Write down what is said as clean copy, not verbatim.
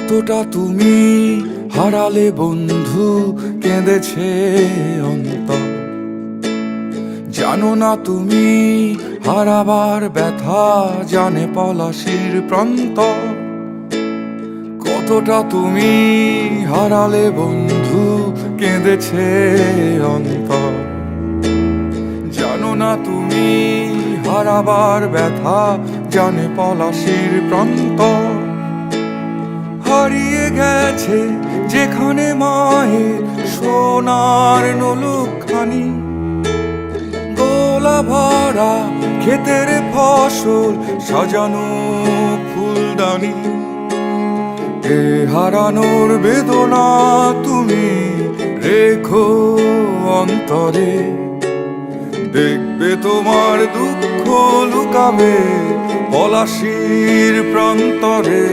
কতটা তুমি হারালে বন্ধু, কেঁদেছে অন্তর। জানো না তুমি হারাবার ব্যথা, জানে পলাশির প্রান্ত। কতটা তুমি হারালে বন্ধু, কেঁদেছে অন্তর। জানো না তুমি হারাবার ব্যথা, জানে পলাশির প্রান্ত। হারিয়ে গেছে যেখানে মায়ের সোনার নলুকখানি, গোলা ভরা ক্ষেতের ফসল, সাজানো ফুলদানি। এ হারানোর বেদনা তুমি রেখো অন্তরে, দেখবে তোমার দুঃখ লুকাবে পলাশির প্রান্তরে।